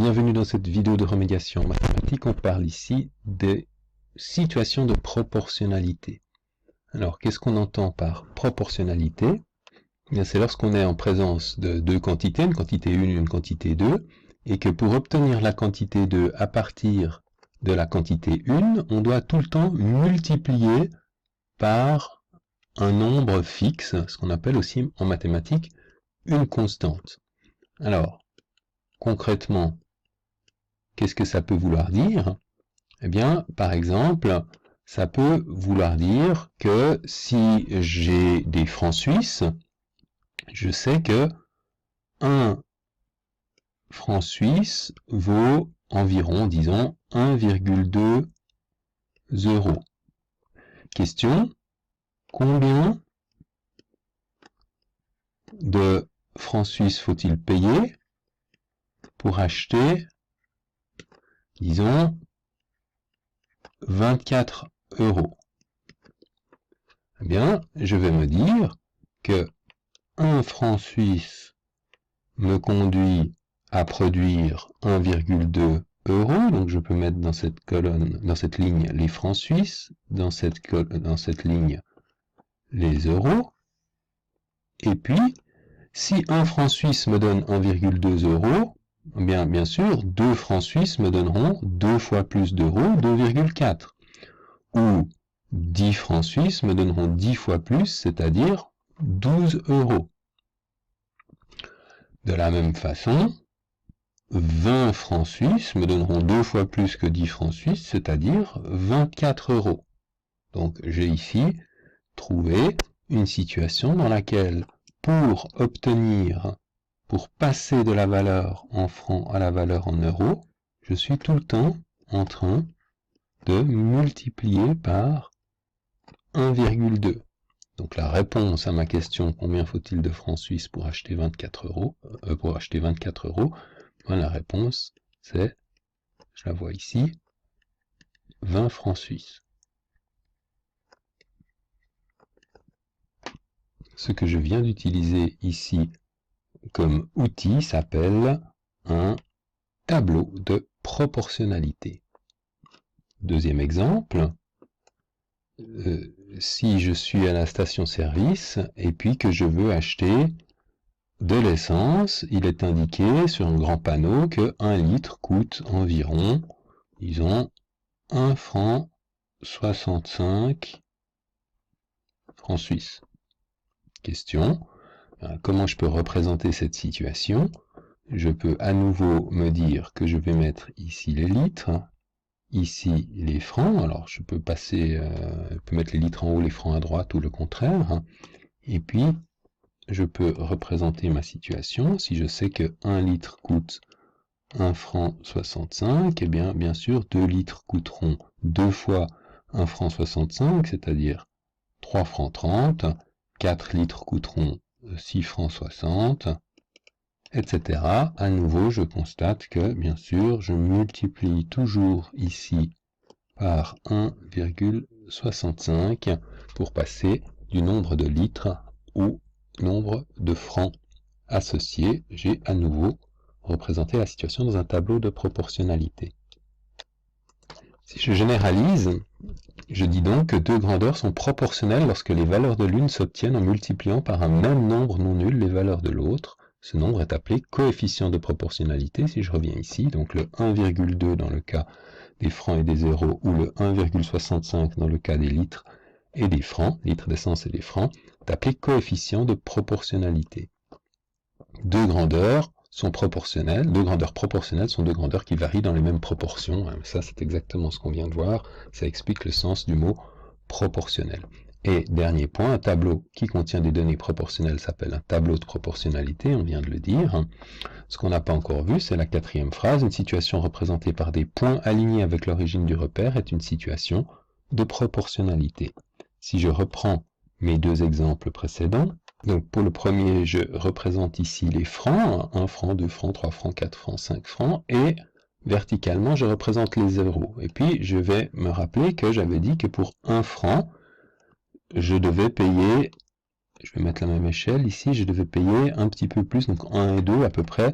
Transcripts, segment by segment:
bienvenue dans cette vidéo de remédiation mathématique. On parle ici des situations de proportionnalité. Alors, qu'est-ce qu'on entend par proportionnalité? C'est lorsqu'on est en présence de deux quantités, une quantité 1 et une quantité 2, et que pour obtenir la quantité 2 à partir de la quantité 1, on doit tout le temps multiplier par un nombre fixe, ce qu'on appelle aussi en mathématiques une constante. Alors, concrètement, qu'est-ce que ça peut vouloir dire? Eh bien, par exemple, ça peut vouloir dire que si j'ai des francs suisses, je sais que 1 franc suisse vaut environ, disons, 1,2 €. Question, combien de francs suisses faut-il payer pour acheter, disons, 24 €? Eh bien, je vais me dire que 1 franc suisse me conduit à produire 1,2 €, donc je peux mettre dans cette colonne, dans cette ligne, les francs suisses, dans cette ligne, les euros, et puis, si 1 franc suisse me donne 1,2 €, eh bien sûr, 2 francs suisses me donneront 2 fois plus d'euros, 2,4. Ou 10 francs suisses me donneront 10 fois plus, c'est-à-dire 12 €. De la même façon, 20 francs suisses me donneront 2 fois plus que 10 francs suisses, c'est-à-dire 24 €. Donc j'ai ici trouvé une situation dans laquelle, pour passer de la valeur en francs à la valeur en euros, je suis tout le temps en train de multiplier par 1,2. Donc la réponse à ma question, combien faut-il de francs suisses pour acheter 24 €, la réponse c'est, je la vois ici, 20 francs suisses. Ce que je viens d'utiliser ici comme outil s'appelle un tableau de proportionnalité. Deuxième exemple, si je suis à la station-service et puis que je veux acheter de l'essence, il est indiqué sur un grand panneau que 1 litre coûte environ, disons, 1 franc 65 francs suisses. Question, comment je peux représenter cette situation? Je peux à nouveau me dire que je vais mettre ici les litres, ici les francs. Alors je peux mettre les litres en haut, les francs à droite ou le contraire. Et puis je peux représenter ma situation. Si je sais que 1 litre coûte 1 franc 65, eh bien sûr 2 litres coûteront 2 fois 1 franc 65, c'est-à-dire 3 francs 30, 4 litres coûteront 6 francs 60, etc. À nouveau, je constate que, bien sûr, je multiplie toujours ici par 1,65 pour passer du nombre de litres au nombre de francs associés. J'ai à nouveau représenté la situation dans un tableau de proportionnalité. Si je généralise, je dis donc que deux grandeurs sont proportionnelles lorsque les valeurs de l'une s'obtiennent en multipliant par un même nombre non nul les valeurs de l'autre. Ce nombre est appelé coefficient de proportionnalité. Si je reviens ici, donc le 1,2 dans le cas des francs et des euros, ou le 1,65 dans le cas des litres et des francs, litres d'essence et des francs, est appelé coefficient de proportionnalité. Deux grandeurs sont proportionnelles. Deux grandeurs proportionnelles sont deux grandeurs qui varient dans les mêmes proportions. Ça, c'est exactement ce qu'on vient de voir. Ça explique le sens du mot proportionnel. Et dernier point, un tableau qui contient des données proportionnelles s'appelle un tableau de proportionnalité, on vient de le dire. Ce qu'on n'a pas encore vu, c'est la quatrième phrase. Une situation représentée par des points alignés avec l'origine du repère est une situation de proportionnalité. Si je reprends mes deux exemples précédents, donc pour le premier, je représente ici les francs, 1 franc, 2 francs, 3 francs, 4 francs, 5 francs, et verticalement, je représente les euros. Et puis, je vais me rappeler que j'avais dit que pour 1 franc, je devais payer, je vais mettre la même échelle ici, je devais payer un petit peu plus, donc 1 et 2 à peu près,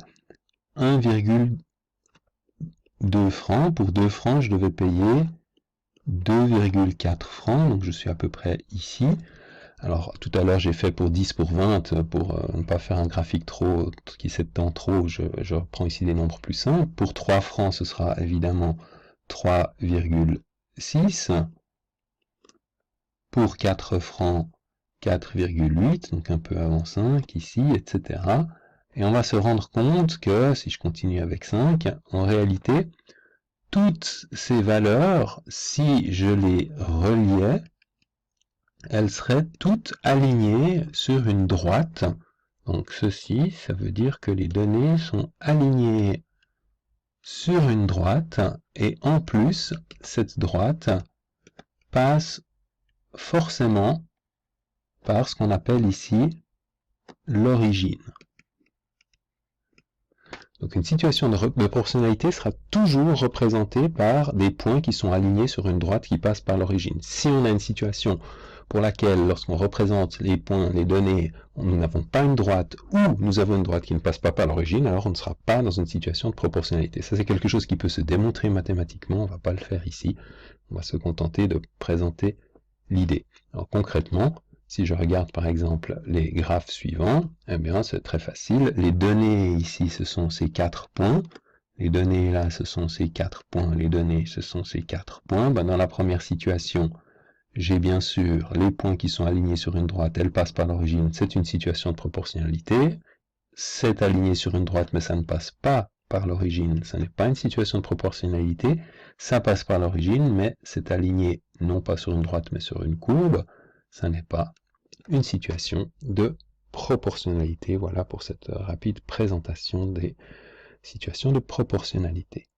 1,2 2 francs. Pour 2 francs, je devais payer 2,4 francs, donc je suis à peu près ici. Alors, tout à l'heure, j'ai fait pour 10, pour 20, pour ne pas faire un graphique qui s'étend trop, je reprends ici des nombres plus simples. Pour 3 francs, ce sera évidemment 3,6. Pour 4 francs, 4,8, donc un peu avant 5, ici, etc. Et on va se rendre compte que, si je continue avec 5, en réalité, toutes ces valeurs, si je les reliais, elles seraient toutes alignées sur une droite. Donc ceci, ça veut dire que les données sont alignées sur une droite, et en plus, cette droite passe forcément par ce qu'on appelle ici l'origine. Donc une situation de proportionnalité sera toujours représentée par des points qui sont alignés sur une droite qui passe par l'origine. Si on a une situation pour laquelle, lorsqu'on représente les points, les données, nous n'avons pas une droite ou nous avons une droite qui ne passe pas par l'origine, alors on ne sera pas dans une situation de proportionnalité. Ça, c'est quelque chose qui peut se démontrer mathématiquement, on ne va pas le faire ici. On va se contenter de présenter l'idée. Alors concrètement, si je regarde par exemple les graphes suivants, eh bien c'est très facile. Les données ici, ce sont ces 4 points. Les données là, ce sont ces 4 points. Les données, ce sont ces 4 points. Ben, dans la première situation, j'ai bien sûr les points qui sont alignés sur une droite, elles passent par l'origine, c'est une situation de proportionnalité. C'est aligné sur une droite, mais ça ne passe pas par l'origine, ça n'est pas une situation de proportionnalité. Ça passe par l'origine, mais c'est aligné non pas sur une droite, mais sur une courbe. Ça n'est pas une situation de proportionnalité. Voilà pour cette rapide présentation des situations de proportionnalité.